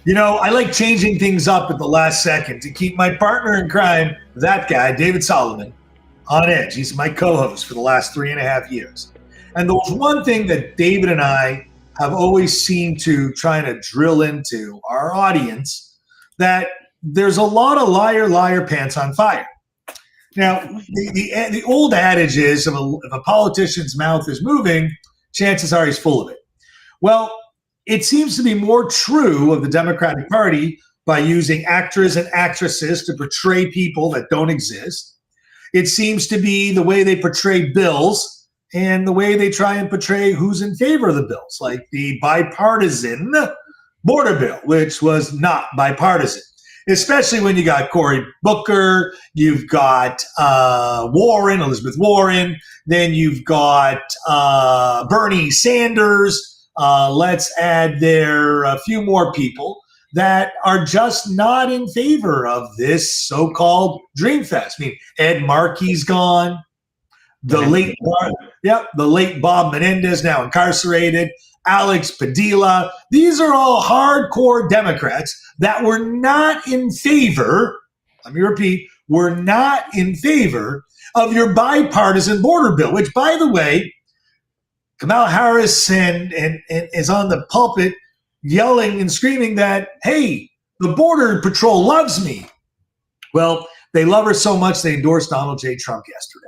I like changing things up at the last second to keep my partner in crime, that guy, David Solomon, on edge. He's my co host for the last 3.5 years. And there was one thing that David and I have always seemed to try to drill into our audience, that there's a lot of liar, liar, pants on fire. Now, the old adage is if a politician's mouth is moving, chances are he's full of it. Well, it seems to be more true of the Democratic Party by using actors and actresses to portray people that don't exist. It seems to be the way they portray bills and the way they try and portray who's in favor of the bills, like the bipartisan border bill, which was not bipartisan. Especially when you got Cory Booker, you've got Elizabeth Warren, then you've got Bernie Sanders. Let's add there a few more people that are just not in favor of this so-called dream fest. I mean, Ed Markey's gone. The late Bob Menendez, now incarcerated. Alex Padilla. These are all hardcore Democrats that were not in favor, let me repeat, were not in favor of your bipartisan border bill, which, by the way, Kamala Harris and is on the pulpit yelling and screaming that, hey, the Border Patrol loves me. Well, they love her so much they endorsed Donald J. Trump yesterday.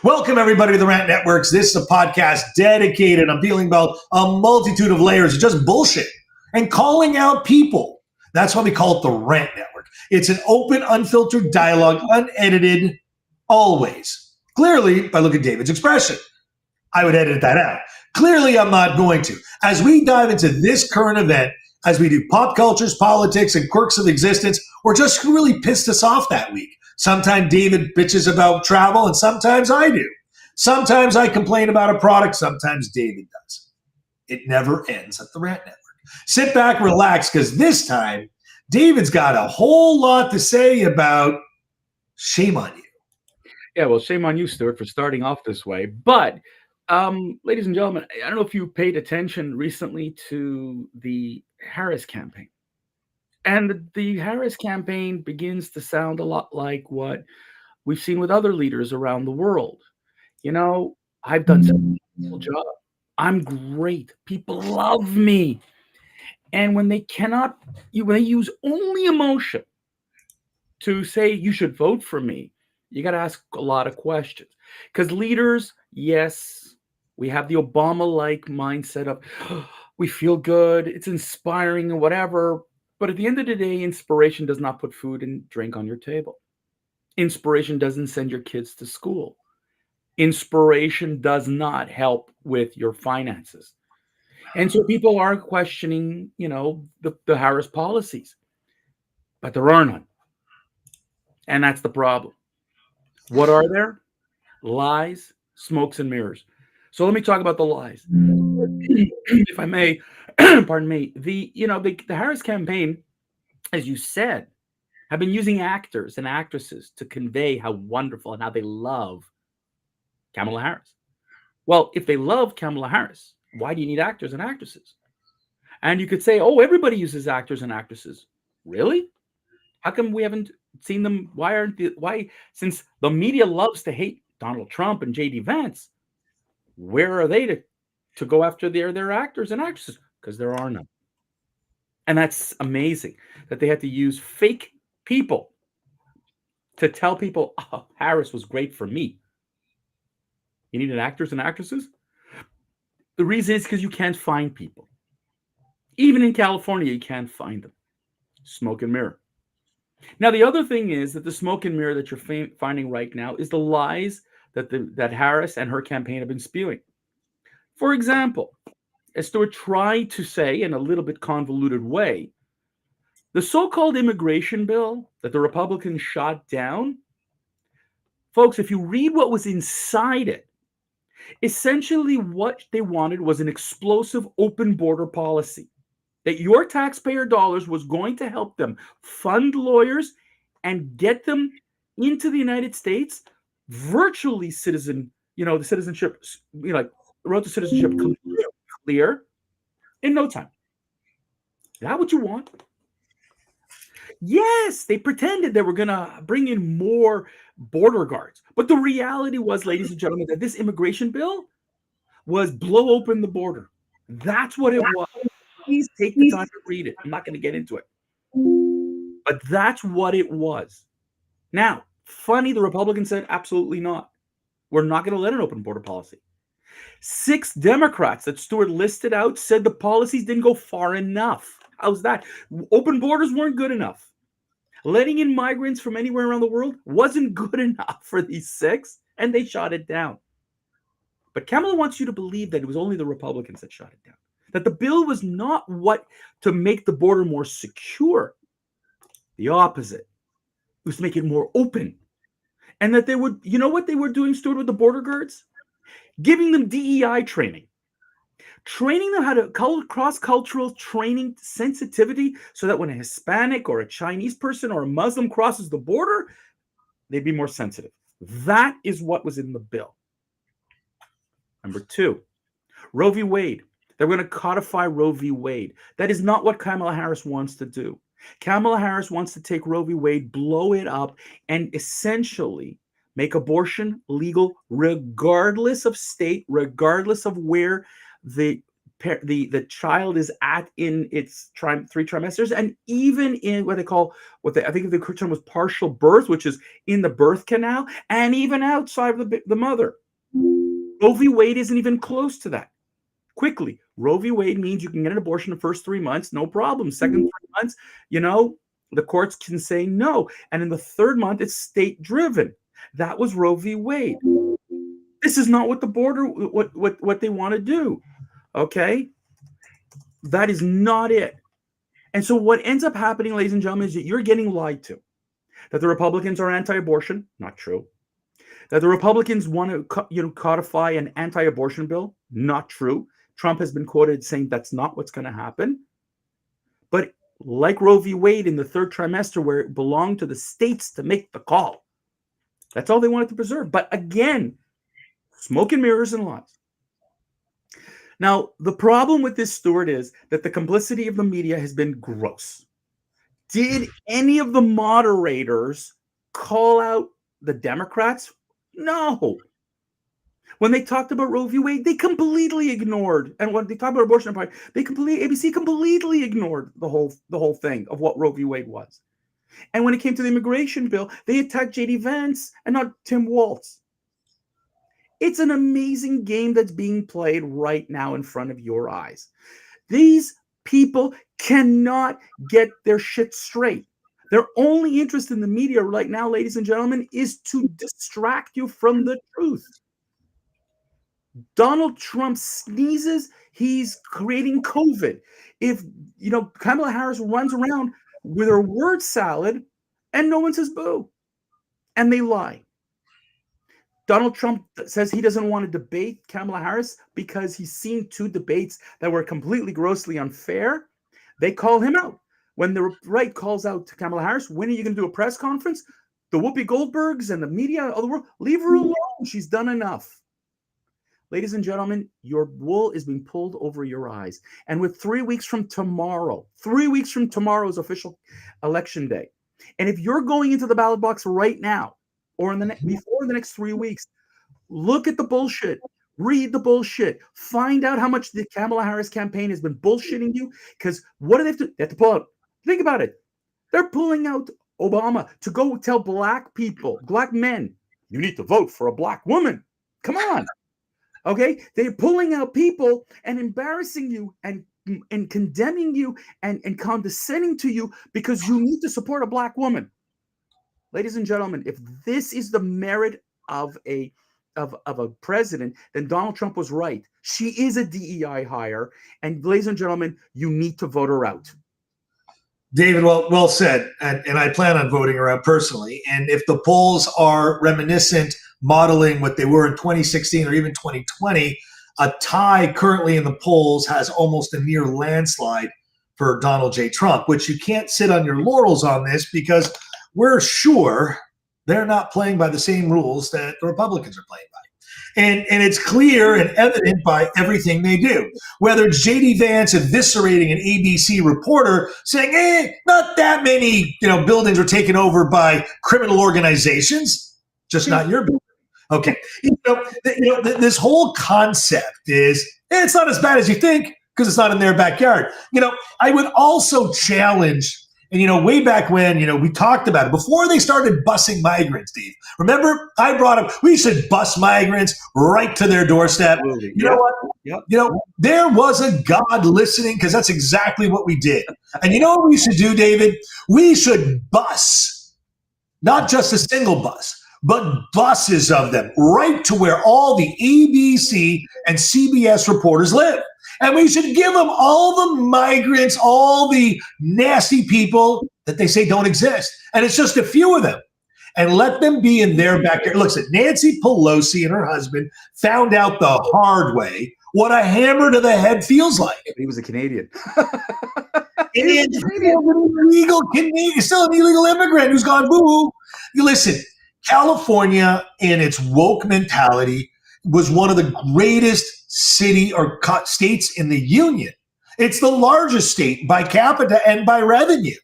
Welcome, everybody, to the Rant Networks. This is a podcast dedicated on peeling about a multitude of layers of just bullshit and calling out people. That's why we call it the Rant Network. It's an open, unfiltered dialogue, unedited, always. Clearly, if I look at David's expression, I would edit that out. Clearly, I'm not going to. As we dive into this current event, as we do pop cultures, politics, and quirks of existence, or just who really pissed us off that week. Sometimes David bitches about travel, and sometimes I do. Sometimes I complain about a product, sometimes David does. It never ends at the Rant Network. Sit back, relax, because this time, David's got a whole lot to say about shame on you. Yeah, well, shame on you, Stuart, for starting off this way. But, ladies and gentlemen, I don't know if you paid attention recently to the Harris campaign. And the Harris campaign begins to sound a lot like what we've seen with other leaders around the world. I've done such a wonderful job. I'm great. People love me. And when they when they use only emotion to say you should vote for me, you got to ask a lot of questions. Because leaders, yes, we have the Obama-like mindset of we feel good, it's inspiring and whatever. But at the end of the day, inspiration does not put food and drink on your table. Inspiration doesn't send your kids to school. Inspiration does not help with your finances. And so people are questioning, the Harris policies. But there are none. And that's the problem. What are there? Lies, smokes, and mirrors. So let me talk about the lies. If I may, pardon me, the Harris campaign, as you said, have been using actors and actresses to convey how wonderful and how they love Kamala Harris. Well, if they love Kamala Harris, why do you need actors and actresses? And you could say, oh, everybody uses actors and actresses. Really? How come we haven't seen them? Why, since the media loves to hate Donald Trump and J.D. Vance, where are they to go after their actors and actresses? Because there are none. And that's amazing that they had to use fake people to tell people, oh, Harris was great for me. You needed actors and actresses? The reason is because you can't find people. Even in California, you can't find them. Smoke and mirror. Now, the other thing is that the smoke and mirror that you're finding right now is the lies that Harris and her campaign have been spewing. For example, as Stuart tried to say in a little bit convoluted way, the so-called immigration bill that the Republicans shot down, folks, if you read what was inside it, essentially what they wanted was an explosive open border policy. That your taxpayer dollars was going to help them fund lawyers and get them into the United States, virtually the citizenship, like road to citizenship clear in no time. that what you want? Yes, they pretended they were going to bring in more border guards. But the reality was, ladies and gentlemen, that this immigration bill was blow open the border. That's what it was. Please take the time to read it. I'm not going to get into it. But that's what it was. Now, funny, the Republicans said, absolutely not. We're not going to let an open border policy. 6 Democrats that Stewart listed out said the policies didn't go far enough. How's that? Open borders weren't good enough. Letting in migrants from anywhere around the world wasn't good enough for these 6, and they shot it down. But Kamala wants you to believe that it was only the Republicans that shot it down, that the bill was not what to make the border more secure. The opposite. It was to make it more open. And that they would, you know what they were doing, Stuart, with the border guards? Giving them DEI training. Training them how to cross-cultural training sensitivity so that when a Hispanic or a Chinese person or a Muslim crosses the border, they'd be more sensitive. That is what was in the bill. Number 2, Roe v. Wade. They're going to codify Roe v. Wade. That is not what Kamala Harris wants to do. Kamala Harris wants to take Roe v. Wade, blow it up, and essentially make abortion legal regardless of state, regardless of where the child is at in its 3 trimesters, and even in what they call, I think the term was partial birth, which is in the birth canal, and even outside of the mother. Roe v. Wade isn't even close to that. Quickly, Roe v. Wade means you can get an abortion the first 3 months, no problem. Second 3 months, the courts can say no. And in the 3rd month, it's state-driven. That was Roe v. Wade. This is not what the border, what they want to do. Okay? That is not it. And so what ends up happening, ladies and gentlemen, is that you're getting lied to. That the Republicans are anti-abortion, not true. That the Republicans want to codify an anti-abortion bill, not true. Trump has been quoted saying that's not what's going to happen. But like Roe v. Wade in the 3rd trimester, where it belonged to the states to make the call, that's all they wanted to preserve. But again, smoke and mirrors and lies. Now, the problem with this, Stuart, is that the complicity of the media has been gross. Did any of the moderators call out the Democrats? No. When they talked about Roe v. Wade, they completely ignored, and when they talked about abortion, ABC completely ignored the whole thing of what Roe v. Wade was. And when it came to the immigration bill, they attacked J.D. Vance and not Tim Walz. It's an amazing game that's being played right now in front of your eyes. These people cannot get their shit straight. Their only interest in the media right now, ladies and gentlemen, is to distract you from the truth. Donald Trump sneezes, he's creating COVID. If, Kamala Harris runs around with her word salad and no one says boo, and they lie. Donald Trump says he doesn't want to debate Kamala Harris because he's seen 2 debates that were completely grossly unfair. They call him out. When the right calls out to Kamala Harris, when are you going to do a press conference? The Whoopi Goldbergs and the media of the world, leave her alone. She's done enough. Ladies and gentlemen, your wool is being pulled over your eyes. And with 3 weeks from tomorrow, 3 weeks from tomorrow's official election day, and if you're going into the ballot box right now, or before the next 3 weeks, look at the bullshit. Read the bullshit. Find out how much the Kamala Harris campaign has been bullshitting you. Because what do they have to? They have to pull out. Think about it. They're pulling out Obama to go tell black people, black men, you need to vote for a black woman. Come on. Okay? They're pulling out people and embarrassing you and condemning you and condescending to you because you need to support a black woman. Ladies and gentlemen, if this is the merit of a president, then Donald Trump was right. She is a DEI hire. And ladies and gentlemen, you need to vote her out. David, well said. And I plan on voting her out personally. And if the polls are reminiscent, modeling what they were in 2016 or even 2020, a tie currently in the polls has almost a near landslide for Donald J. Trump, which you can't sit on your laurels on this because we're sure they're not playing by the same rules that the Republicans are playing by. And it's clear and evident by everything they do. Whether it's J.D. Vance eviscerating an ABC reporter saying, not that many buildings were taken over by criminal organizations, just not your building. Okay. This whole concept is it's not as bad as you think because it's not in their backyard. I would also challenge, and way back when, we talked about it before they started busing migrants, Steve. Remember, I brought up we should bus migrants right to their doorstep. Absolutely. You know what? Yep. There was a God listening because that's exactly what we did. And you know what we should do, David? We should bus, not just a single bus, but buses of them right to where all the ABC and CBS reporters live. And we should give them all the migrants, all the nasty people that they say don't exist. And it's just a few of them. And let them be in their backyard. Listen, Nancy Pelosi and her husband found out the hard way what a hammer to the head feels like. He was a Canadian. He's still an illegal immigrant who's gone boo-hoo. Listen, California in its woke mentality was one of the greatest city or states in the union. It's the largest state by capita and by revenue.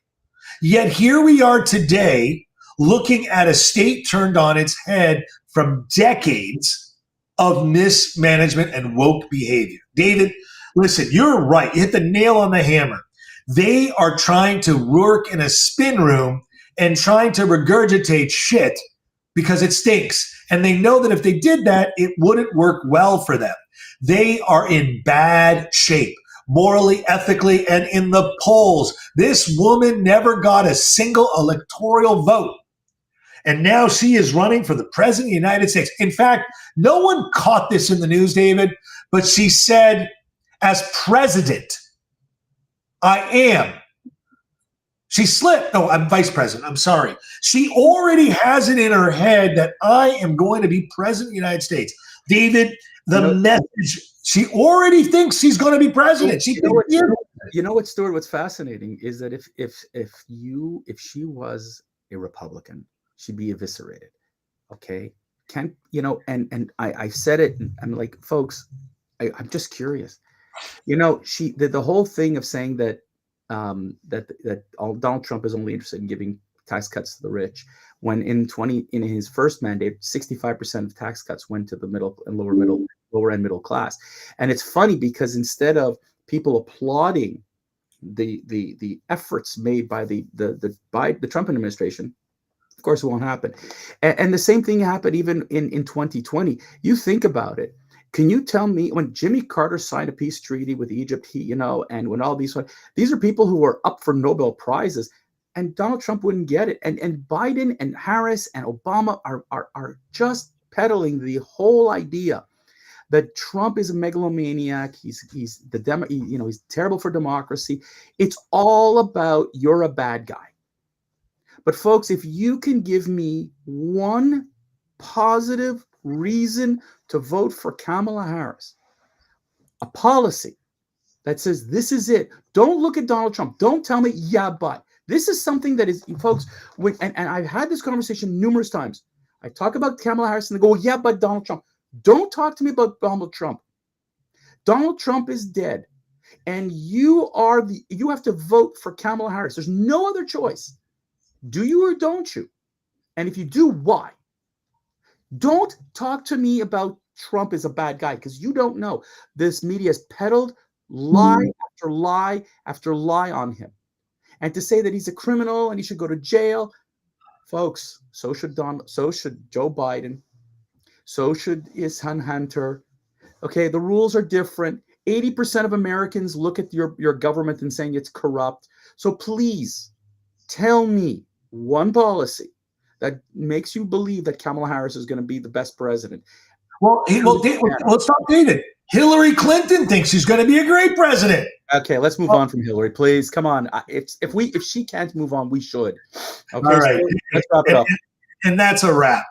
Yet here we are today looking at a state turned on its head from decades of mismanagement and woke behavior. David, listen, you're right. You hit the nail on the hammer. They are trying to work in a spin room and trying to regurgitate shit because it stinks. And they know that if they did that, it wouldn't work well for them. They are in bad shape, morally, ethically, and in the polls. This woman never got a single electoral vote. And now she is running for the president of the United States. In fact, no one caught this in the news, David, but she said, as president, I am. She slipped. Oh, I'm vice president. I'm sorry. She already has it in her head that I am going to be president of the United States. David, the message, she already thinks she's going to be president. You know what, Stuart? What's fascinating is that if she was a Republican, she'd be eviscerated. Okay, and I said it. And I'm like, folks, I'm just curious. She did the whole thing of saying that Donald Trump is only interested in giving tax cuts to the rich, when in his first mandate, 65% of tax cuts went to the middle and lower end middle class. And it's funny because instead of people applauding the efforts made by the Trump administration, of course it won't happen. And the same thing happened even in 2020. You think about it. Can you tell me when Jimmy Carter signed a peace treaty with Egypt, and when all these are people who were up for Nobel Prizes, and Donald Trump wouldn't get it. And Biden and Harris and Obama are just peddling the whole idea that Trump is a megalomaniac. He's terrible for democracy. It's all about you're a bad guy. But folks, if you can give me one positive reason to vote for Kamala Harris, a policy that says this is it. Don't look at Donald Trump. Don't tell me, yeah, but this is something that is, folks, and I've had this conversation numerous times. I talk about Kamala Harris and they go, yeah, but Donald Trump. Don't talk to me about Donald Trump. Donald Trump is dead. And you have to vote for Kamala Harris. There's no other choice. Do you or don't you? And if you do, why? Don't talk to me about Trump is a bad guy because you don't know. This media has peddled lie after lie after lie on him. And to say that he's a criminal and he should go to jail, folks, so should Joe Biden. So should his son Hunter. Okay, the rules are different. 80% of Americans look at your government and saying it's corrupt. So please tell me one policy that makes you believe that Kamala Harris is going to be the best president. Well, let's stop David. Hillary Clinton thinks she's going to be a great president. Okay, let's move on from Hillary, please. Come on. If she can't move on, we should. Okay, all right. So let's wrap it up. And that's a wrap.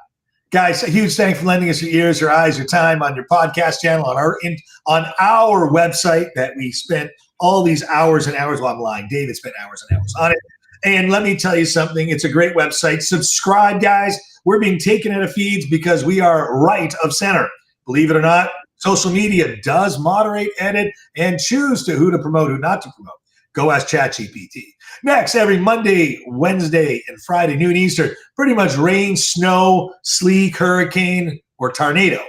Guys, a huge thanks for lending us your ears, your eyes, your time on your podcast channel, on our website that we spent all these hours and hours. Well, I'm lying. David spent hours and hours on it. And let me tell you something. It's a great website. Subscribe, guys. We're being taken out of feeds because we are right of center. Believe it or not, social media does moderate, edit, and choose to who to promote, who not to promote. Go ask ChatGPT. Next, every Monday, Wednesday, and Friday, noon Eastern, pretty much rain, snow, sleet, hurricane, or tornado.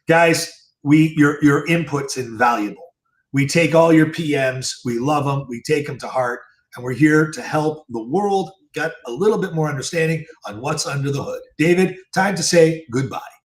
Guys, your input's invaluable. We take all your PMs, we love them, we take them to heart, and we're here to help the world get a little bit more understanding on what's under the hood. David, time to say goodbye.